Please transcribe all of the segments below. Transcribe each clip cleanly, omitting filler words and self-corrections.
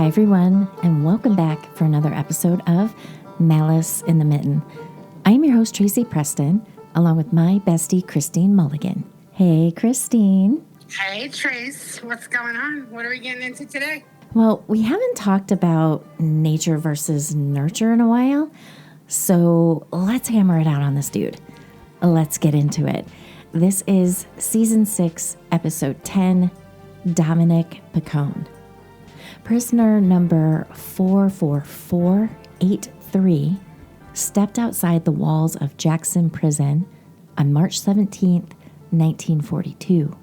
Hi, everyone, and welcome back for another episode of Malice in the Mitten. I'm your host, Tracy Preston, along with my bestie, Christine Mulligan. Hey, Christine. Hey, Trace. What's going on? What are we getting into today? Well, we haven't talked about nature versus nurture in a while, so let's hammer it out on this dude. Let's get into it. This is Season 6, Episode 10, Dominic Piccone. Prisoner number 44483 stepped outside the walls of Jackson Prison on March 17th, 1942,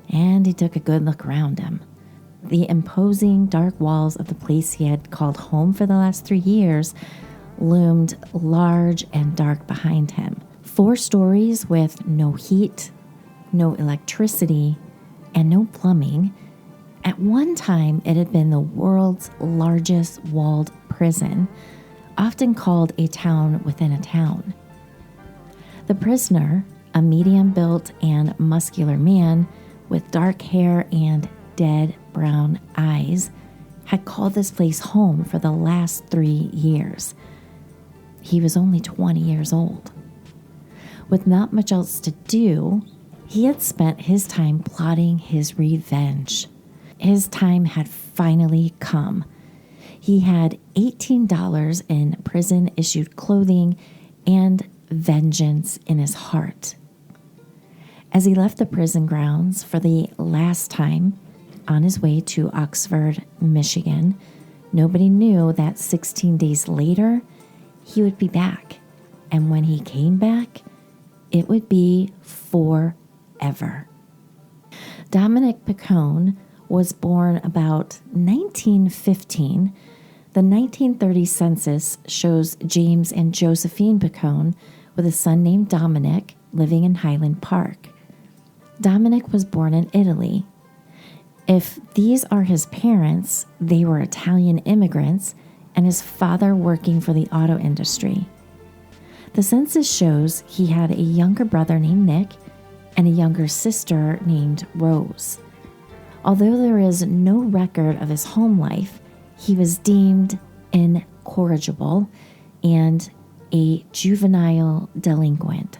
and he took a good look around him. The imposing dark walls of the place he had called home for the last 3 years loomed large and dark behind him. 4 stories with no heat, no electricity, and no plumbing. At one time, it had been the world's largest walled prison, often called a town within a town. The prisoner, a medium-built and muscular man with dark hair and dead brown eyes, had called this place home for the last 3 years. He was only 20 years old. With not much else to do, he had spent his time plotting his revenge. His time had finally come. He had $18 in prison-issued clothing and vengeance in his heart. As he left the prison grounds for the last time on his way to Oxford, Michigan, nobody knew that 16 days later, he would be back. And when he came back, it would be forever. Dominic Piccone was born about 1915. The 1930 census shows James and Josephine Piccone with a son named Dominic living in Highland Park. Dominic was born in Italy. If these are his parents, they were Italian immigrants and his father working for the auto industry. The census shows he had a younger brother named Nick and a younger sister named Rose. Although there is no record of his home life, he was deemed incorrigible and a juvenile delinquent.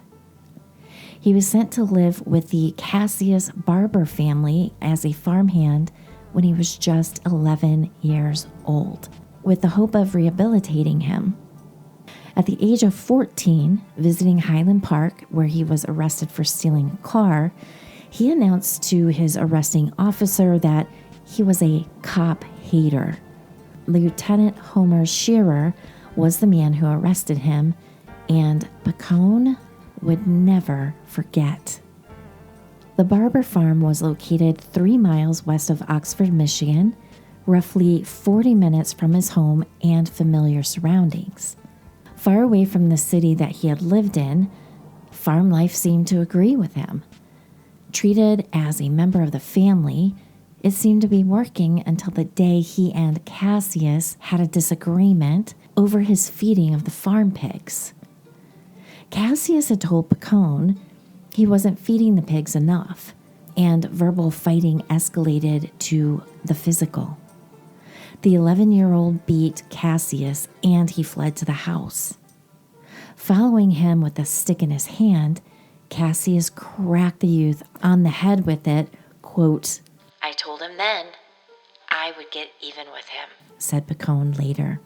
He was sent to live with the Cassius Barber family as a farmhand when he was just 11 years old, with the hope of rehabilitating him. At the age of 14, visiting Highland Park, where he was arrested for stealing a car, he announced to his arresting officer that he was a cop hater. Lieutenant Homer Shearer was the man who arrested him, and Piccone would never forget. The Barber farm was located 3 miles west of Oxford, Michigan, roughly 40 minutes from his home and familiar surroundings. Far away from the city that he had lived in, farm life seemed to agree with him. Treated as a member of the family, it seemed to be working until the day he and Cassius had a disagreement over his feeding of the farm pigs. Cassius had told Piccone he wasn't feeding the pigs enough, and verbal fighting escalated to the physical. The 11-year-old beat Cassius, and he fled to the house. Following him with a stick in his hand, Cassius cracked the youth on the head with it, quote, "I told him then I would get even with him," said Piccone later.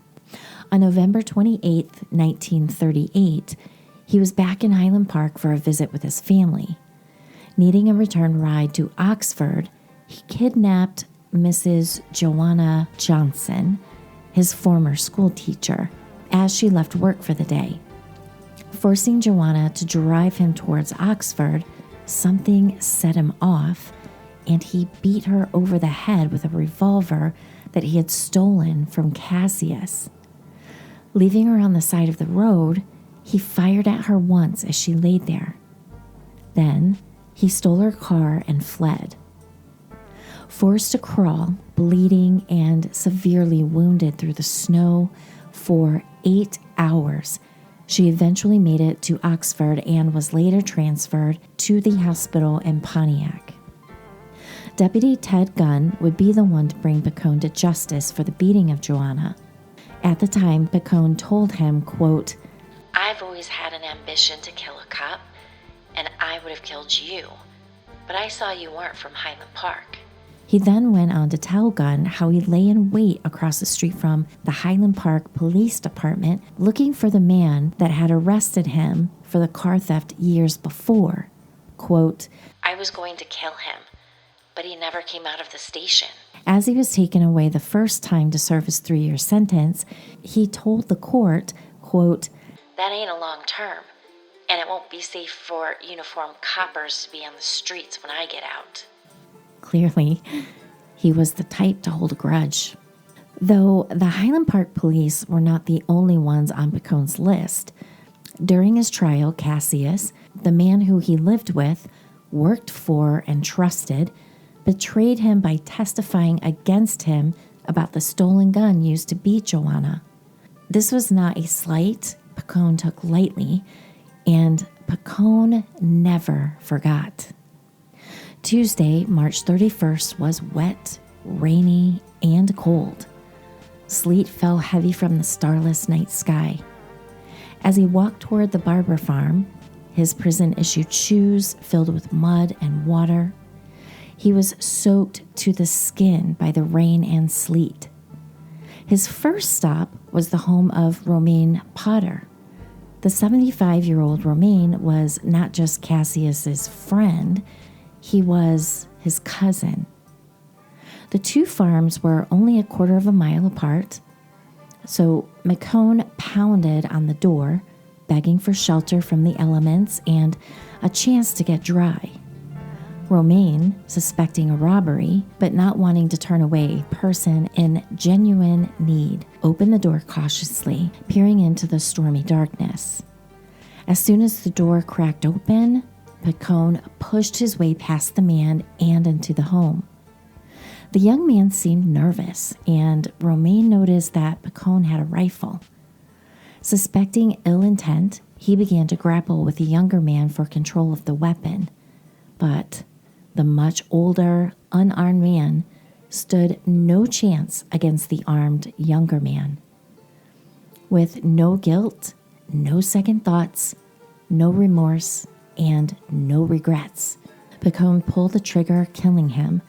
On November 28, 1938, he was back in Highland Park for a visit with his family. Needing a return ride to Oxford, he kidnapped Mrs. Joanna Johnson, his former school teacher, as she left work for the day. Forcing Joanna to drive him towards Oxford, something set him off, and he beat her over the head with a revolver that he had stolen from Cassius. Leaving her on the side of the road, he fired at her once as she laid there. Then he stole her car and fled. Forced to crawl, bleeding and severely wounded through the snow for 8 hours, she eventually made it to Oxford and was later transferred to the hospital in Pontiac. Deputy Ted Gunn would be the one to bring Piccone to justice for the beating of Joanna. At the time, Piccone told him, quote, "I've always had an ambition to kill a cop, and I would have killed you, but I saw you weren't from Highland Park." He then went on to tell Gunn how he lay in wait across the street from the Highland Park Police Department looking for the man that had arrested him for the car theft years before. Quote, "I was going to kill him, but he never came out of the station." As he was taken away the first time to serve his 3-year sentence, he told the court, quote, "That ain't a long term, and it won't be safe for uniformed coppers to be on the streets when I get out." Clearly, he was the type to hold a grudge. Though the Highland Park police were not the only ones on Piccone's list. During his trial, Cassius, the man who he lived with, worked for, and trusted, betrayed him by testifying against him about the stolen gun used to beat Joanna. This was not a slight Piccone took lightly, and Piccone never forgot. Tuesday, March 31st, was wet, rainy, and cold. Sleet fell heavy from the starless night sky. As he walked toward the Barber farm, his prison-issued shoes filled with mud and water, he was soaked to the skin by the rain and sleet. His first stop was the home of Romaine Potter. The 75-year-old Romaine was not just Cassius's friend, he was his cousin. The two farms were only a quarter of a mile apart, so Piccone pounded on the door, begging for shelter from the elements and a chance to get dry. Romaine, suspecting a robbery, but not wanting to turn away a person in genuine need, opened the door cautiously, peering into the stormy darkness. As soon as the door cracked open, Piccone pushed his way past the man and into the home. The young man seemed nervous, and Romaine noticed that Piccone had a rifle. Suspecting ill intent, he began to grapple with the younger man for control of the weapon. But the much older, unarmed man stood no chance against the armed younger man. With no guilt, no second thoughts, no remorse, and no regrets, Piccone pulled the trigger, killing him.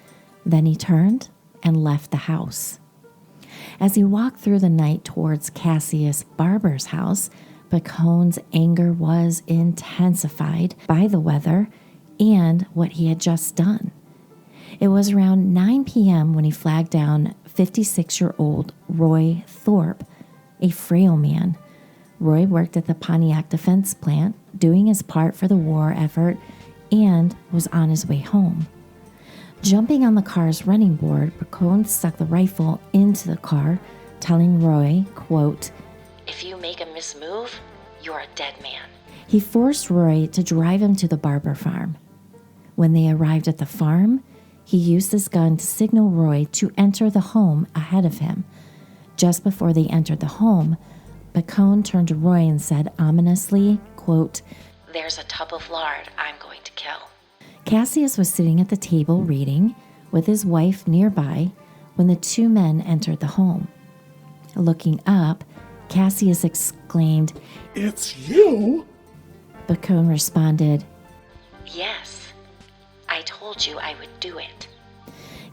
Then he turned and left the house. As he walked through the night towards Cassius Barber's house, Piccone's anger was intensified by the weather and what he had just done. It was around 9 p.m. when he flagged down 56-year-old Roy Thorpe, a frail man. Roy worked at the Pontiac Defense Plant, doing his part for the war effort, and was on his way home. Jumping on the car's running board, Piccone stuck the rifle into the car, telling Roy, quote, "If you make a mismove, you're a dead man." He forced Roy to drive him to the Barber farm. When they arrived at the farm, he used his gun to signal Roy to enter the home ahead of him. Just before they entered the home, Piccone turned to Roy and said ominously, quote, "There's a tub of lard I'm going to kill." Cassius was sitting at the table reading, with his wife nearby, when the two men entered the home. Looking up, Cassius exclaimed, "It's you?" Piccone responded, "Yes, I told you I would do it."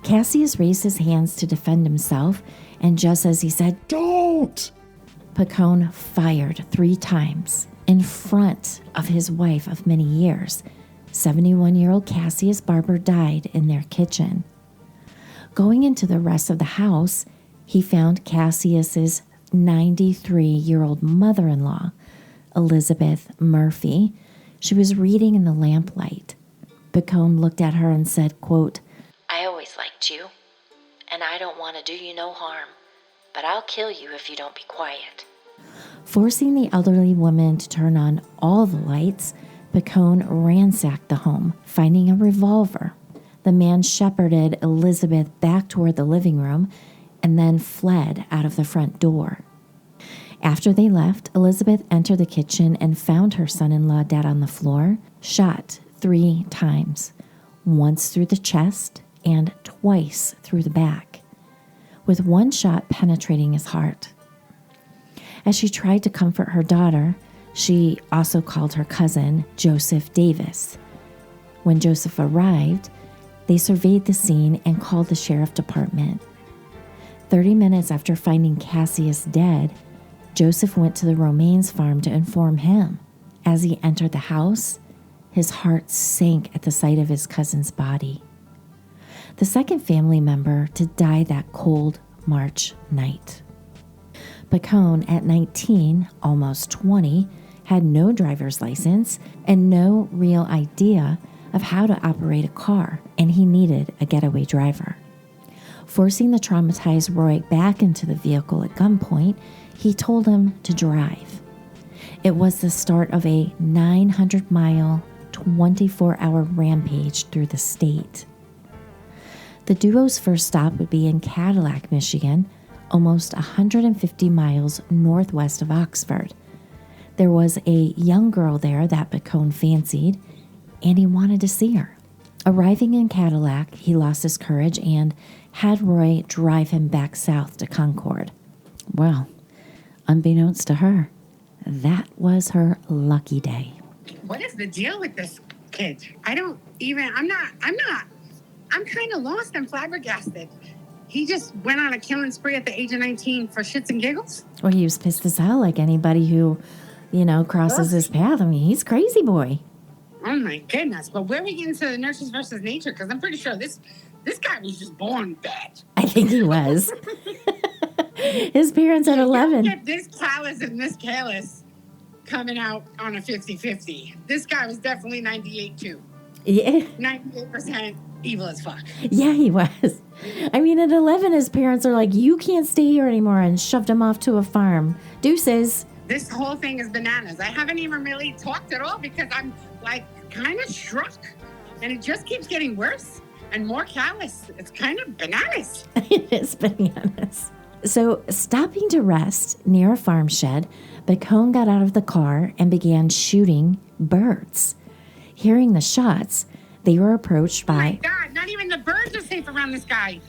Cassius raised his hands to defend himself, and just as he said, "Don't!" Piccone fired 3 times in front of his wife of many years. 71-year-old Cassius Barber died in their kitchen. Going into the rest of the house, he found Cassius's 93-year-old mother-in-law, Elizabeth Murphy. She was reading in the lamplight. Piccone looked at her and said, quote, "I always liked you, and I don't want to do you no harm, but I'll kill you if you don't be quiet." Forcing the elderly woman to turn on all the lights, Piccone ransacked the home, finding a revolver. The man shepherded Elizabeth back toward the living room and then fled out of the front door. After they left, Elizabeth entered the kitchen and found her son-in-law dead on the floor, shot 3 times, once through the chest and twice through the back, with one shot penetrating his heart. As she tried to comfort her daughter, she also called her cousin, Joseph Davis. When Joseph arrived, they surveyed the scene and called the sheriff department. 30 minutes after finding Cassius dead, Joseph went to the Romaines farm to inform him. As he entered the house, his heart sank at the sight of his cousin's body. The second family member to die that cold March night. Piccone, at 19, almost 20, had no driver's license and no real idea of how to operate a car, and he needed a getaway driver. Forcing the traumatized Roy back into the vehicle at gunpoint, he told him to drive. It was the start of a 900-mile, 24-hour rampage through the state. The duo's first stop would be in Cadillac, Michigan, almost 150 miles northwest of Oxford. There was a young girl there that Piccone fancied, and he wanted to see her. Arriving in Cadillac, he lost his courage and had Roy drive him back south to Concord. Well, unbeknownst to her, that was her lucky day. What is the deal with this kid? I'm kind of lost and flabbergasted. He just went on a killing spree at the age of 19 for shits and giggles? Well, he was pissed as hell, like anybody who, crosses his path. I mean, he's crazy boy. Oh my goodness. But where are we getting to the nurses versus nature? Because I'm pretty sure this guy was just born bad. I think he was. His parents at 11. You don't get this callous and this careless coming out on a 50-50. This guy was definitely 98 too. Yeah. 98% evil as fuck. Yeah, he was. I mean, at 11, his parents are like, you can't stay here anymore, and shoved him off to a farm. Deuces. This whole thing is bananas. I haven't even really talked at all because I'm like kind of struck. And it just keeps getting worse and more callous. It's kind of bananas. It is bananas. So, stopping to rest near a farm shed, Piccone got out of the car and began shooting birds. Hearing the shots, they were approached by... Oh my God, not even the birds are safe around this guy.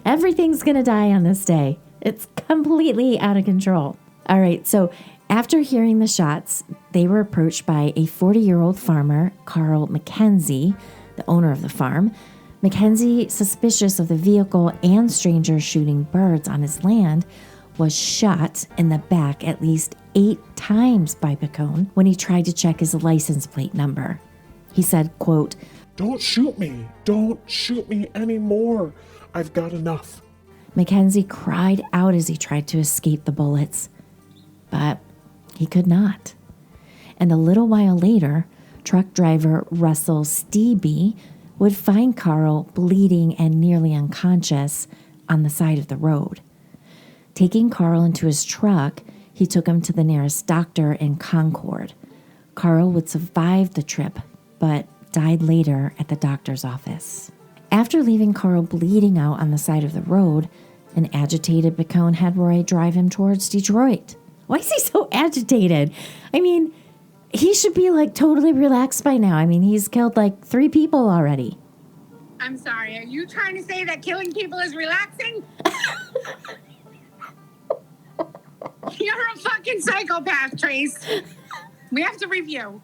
Everything's going to die on this day. It's completely out of control. All right, so after hearing the shots, they were approached by a 40-year-old farmer, Carl Mackenzie, the owner of the farm. Mackenzie, suspicious of the vehicle and strangers shooting birds on his land, was shot in the back at least 8 times by Piccone when he tried to check his license plate number. He said, quote, Don't shoot me. Don't shoot me anymore. I've got enough. Mackenzie cried out as he tried to escape the bullets, but he could not. And a little while later, truck driver Russell Stebe would find Carl bleeding and nearly unconscious on the side of the road. Taking Carl into his truck, he took him to the nearest doctor in Concord. Carl would survive the trip, but died later at the doctor's office. After leaving Carl bleeding out on the side of the road, an agitated Piccone had Roy drive him towards Detroit. Why is he so agitated? I mean, he should be like totally relaxed by now. I mean, he's killed like 3 people already. I'm sorry, are you trying to say that killing people is relaxing? You're a fucking psychopath, Trace. We have to review.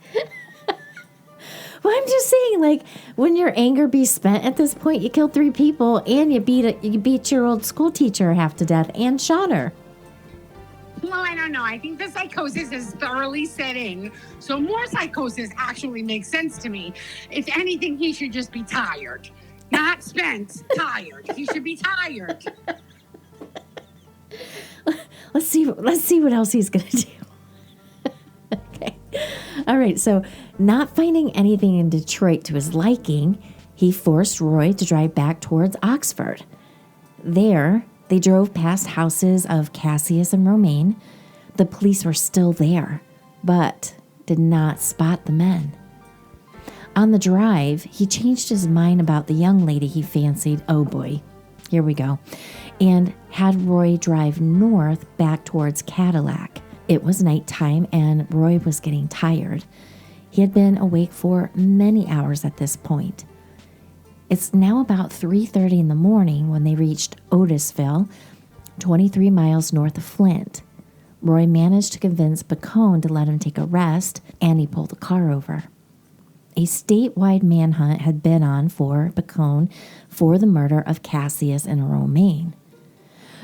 Well, I'm just saying, like, when your anger be spent at this point, you killed 3 people and you beat your old school teacher half to death and shot her. Well, I don't know. I think the psychosis is thoroughly set in. So more psychosis actually makes sense to me. If anything, he should just be tired. Not spent, tired. He should be tired. Let's see what else he's going to do. Okay. All right, so not finding anything in Detroit to his liking, he forced Roy to drive back towards Oxford. There, they drove past houses of Cassius and Romaine. The police were still there, but did not spot the men. On the drive, he changed his mind about the young lady he fancied. Oh boy, here we go. And had Roy drive north back towards Cadillac. It was nighttime and Roy was getting tired. He had been awake for many hours at this point. It's now about 3:30 in the morning when they reached Otisville, 23 miles north of Flint. Roy managed to convince Piccone to let him take a rest, and he pulled the car over. A statewide manhunt had been on for Piccone for the murder of Cassius and Romaine.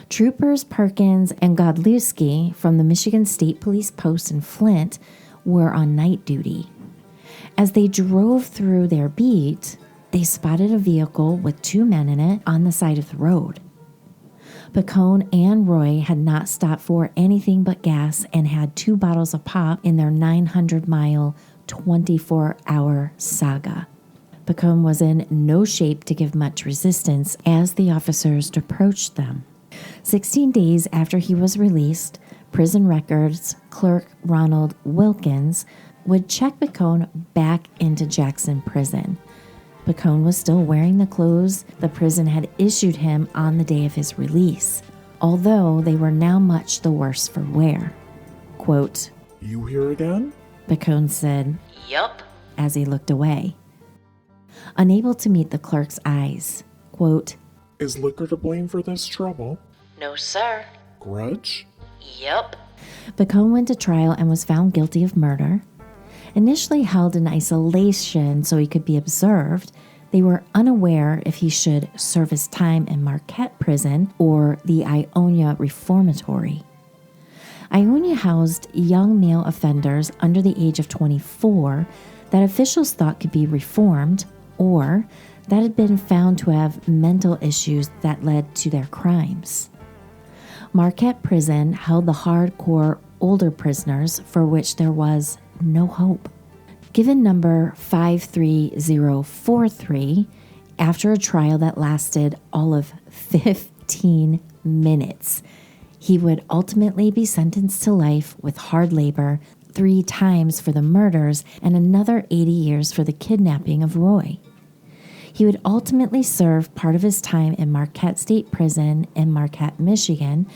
Troopers Perkins and Godlewski from the Michigan State Police Post in Flint were on night duty. As they drove through their beat, they spotted a vehicle with 2 men in it on the side of the road. Piccone and Roy had not stopped for anything but gas and had 2 bottles of pop in their 900-mile, 24-hour saga. Piccone was in no shape to give much resistance as the officers approached them. 16 days after he was released, prison records clerk Ronald Wilkins would check Piccone back into Jackson Prison. Piccone was still wearing the clothes the prison had issued him on the day of his release, although they were now much the worse for wear. Quote, You here again? Piccone said, Yup. as he looked away. Unable to meet the clerk's eyes, quote, Is liquor to blame for this trouble? No, sir. Grudge? Yup. Piccone went to trial and was found guilty of murder. Initially held in isolation so he could be observed, they were unaware if he should serve his time in Marquette Prison or the Ionia Reformatory. Ionia housed young male offenders under the age of 24 that officials thought could be reformed or that had been found to have mental issues that led to their crimes. Marquette Prison held the hardcore older prisoners for which there was no hope. Given number 53043, after a trial that lasted all of 15 minutes, he would ultimately be sentenced to life with hard labor 3 times for the murders and another 80 years for the kidnapping of Roy. He would ultimately serve part of his time in Marquette State Prison in Marquette, Michigan,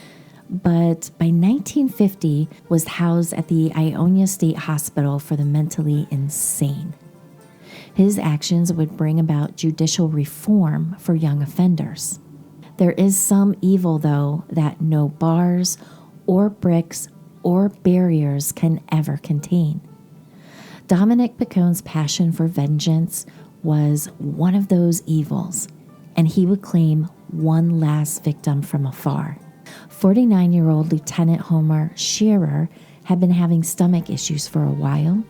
but by 1950 was housed at the Ionia State Hospital for the mentally insane. His actions would bring about judicial reform for young offenders. There is some evil, though, that no bars or bricks or barriers can ever contain. Dominic Piccone's passion for vengeance was one of those evils, and he would claim one last victim from afar. 49-year-old Lieutenant Homer Shearer had been having stomach issues for a while.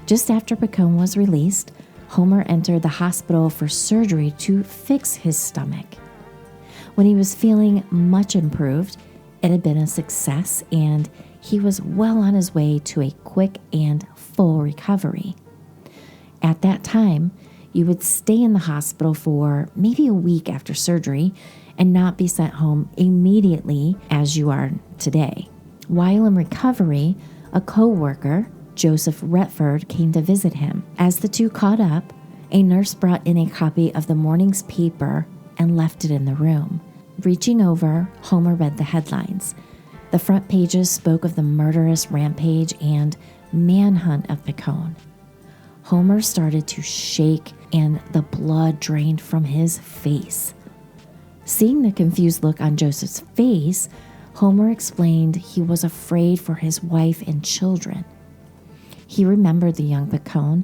Just after Piccone was released, Homer entered the hospital for surgery to fix his stomach. When he was feeling much improved, it had been a success, and he was well on his way to a quick and full recovery. At that time, you would stay in the hospital for maybe a week after surgery and not be sent home immediately as you are today. While in recovery, a co-worker, Joseph Retford, came to visit him. As the two caught up, a nurse brought in a copy of the morning's paper and left it in the room. Reaching over, Homer read the headlines. The front pages spoke of the murderous rampage and manhunt of Piccone. Homer started to shake and the blood drained from his face. Seeing the confused look on Joseph's face, Homer explained he was afraid for his wife and children. He remembered the young Piccone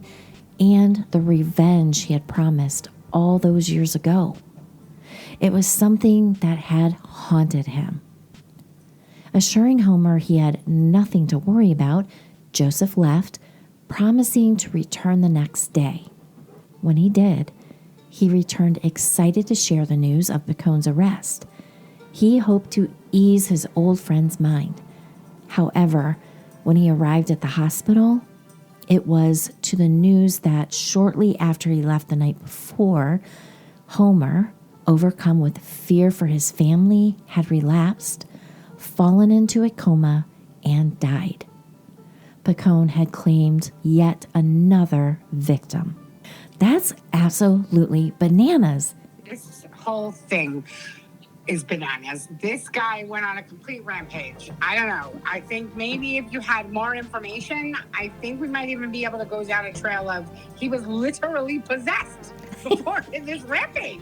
and the revenge he had promised all those years ago. It was something that had haunted him. Assuring Homer he had nothing to worry about, Joseph left, promising to return the next day. When he did, he returned excited to share the news of Piccone's arrest. He hoped to ease his old friend's mind. However, when he arrived at the hospital, it was to the news that shortly after he left the night before, Homer, overcome with fear for his family, had relapsed, fallen into a coma, and died. Piccone had claimed yet another victim. That's absolutely bananas. This whole thing is bananas. This guy went on a complete rampage. I don't know. I think maybe if you had more information, I think we might even be able to go down a trail of he was literally possessed. before this rampage.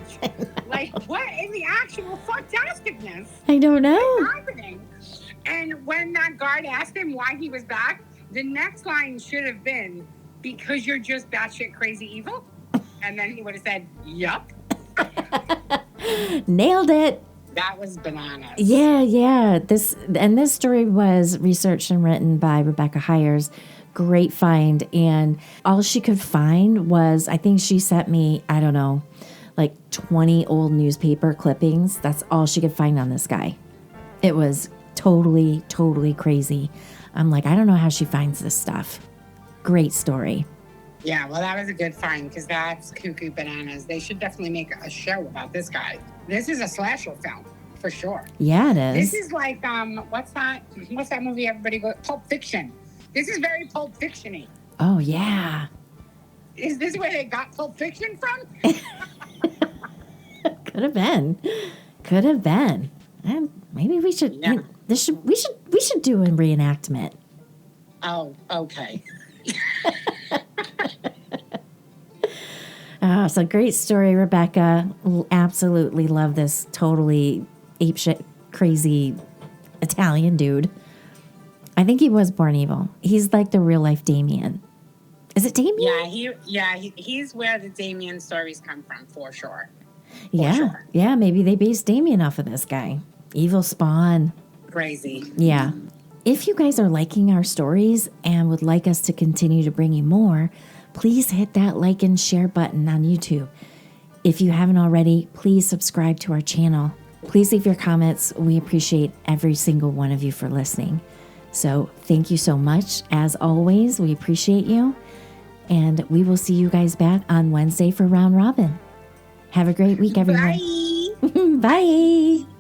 Like, what in the actual fantasticness I don't know. is happening? And when that guard asked him why he was back, the next line should have been, because you're just batshit crazy evil. And then he would have said, yup. Nailed it. That was bananas. Yeah. This story was researched and written by Rebecca Hires. Great find. And all she could find was, I think she sent me, I don't know, like 20 old newspaper clippings. That's all she could find on this guy. It was totally crazy. I'm like, I don't know how she finds this stuff. Great story. Yeah, well, that was a good find because that's cuckoo bananas. They should definitely make a show about this guy. This is a slasher film for sure. Yeah, it is. This is like what's that movie everybody goes, Pulp Fiction. This is very Pulp Fiction-y. Oh yeah. Is this where they got Pulp Fiction from? Could have been. And maybe we should. Yeah. We should do a reenactment. Oh, okay. Oh, so great story, Rebecca. Absolutely love this totally apeshit crazy Italian dude. I think he was born evil. He's like the real life Damien. Is it Damien? He's where the Damien stories come from for sure. Yeah, maybe they based Damien off of this guy. Evil spawn. Crazy. Yeah. If you guys are liking our stories and would like us to continue to bring you more, please hit that like and share button on YouTube. If you haven't already, please subscribe to our channel. Please leave your comments. We appreciate every single one of you for listening. So thank you so much. As always, we appreciate you. And we will see you guys back on Wednesday for Round Robin. Have a great week, everyone. Bye. Bye.